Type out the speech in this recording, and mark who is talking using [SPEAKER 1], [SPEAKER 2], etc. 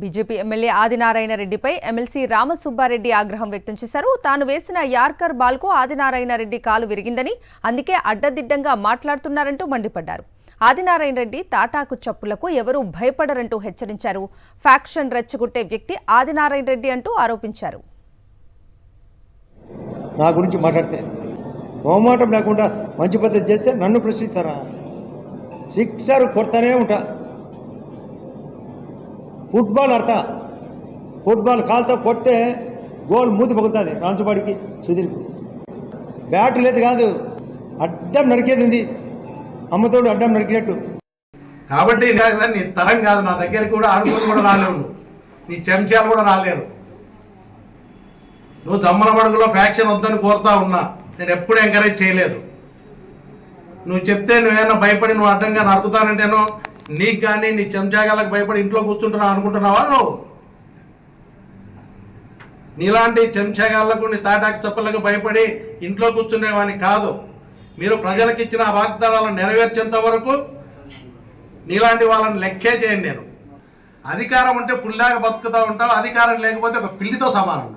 [SPEAKER 1] BJP MLA Adinarayana రెడ్డిపై MLC Ramasubba Reddy ఆగ్రహం వ్యక్తం చేశారు. తాను వేసిన యార్కర్ బాల్కు ఆదినారాయణ రెడ్డి కాలు విరిగిందని, అందుకే అడ్డదిడ్డంగా మాట్లాడుతున్నారంటూ మండిపడ్డారు. ఆదినారాయణ రెడ్డి తాటాకు చప్పులకు ఎవరూ భయపడరంటూ హెచ్చరించారు. ఫ్యాక్షన్ రెచ్చగొట్టే వ్యక్తి ఆదినారాయణ రెడ్డి అంటూ ఆరోపించారు.
[SPEAKER 2] నా గురించి మాట్లాడితే మొహమాటం లేకుండా మంచి పద్ధతి చేస్తే నన్ను ప్రశ్నిస్తారా? సిక్సర్ కొడతానే ఉంటా. ఫుట్బాల్ ఆడతా. ఫుట్బాల్ కాలుతో కొడితే గోల్ మూతి పగులుతుంది. రాంచుబాడికి సుధీర్కు బ్యాట్ లేదు కాదు, అడ్డం నరికేది ఉంది. అమ్మతోడు అడ్డం నరికినట్టు.
[SPEAKER 3] కాబట్టి నీ తరం కాదు, నా దగ్గరికి కూడా అనుకుని కూడా రాలేవు. నీ చెంచాలు కూడా రాలేరు. నువ్వు దమ్మన బడుగులో ఫ్యాక్షన్ వద్దని కోరుతా ఉన్నా, నేను ఎప్పుడు ఎంకరేజ్ చేయలేదు. నువ్వు చెప్తే నువ్వేమన్నా భయపడి నువ్వు అడ్డంగా నరుకుతానంటేనో, నీకు కానీ నీ చెంచాగాలకు భయపడి ఇంట్లో కూర్చుంటున్నావు అనుకుంటున్నావా? నువ్వు నీలాంటి చెంచాగాళ్లకు నీ తాటాకు చప్పలకు భయపడి ఇంట్లో కూర్చునేవాని కాదు. మీరు ప్రజలకు ఇచ్చిన వాగ్దానాలను నెరవేర్చేంత వరకు నీలాంటి వాళ్ళని లెక్కే చేయను నేను. అధికారం ఉంటే పుల్లాగా బతుకుతూ ఉంటావు, అధికారం లేకపోతే ఒక పిల్లితో సమానం.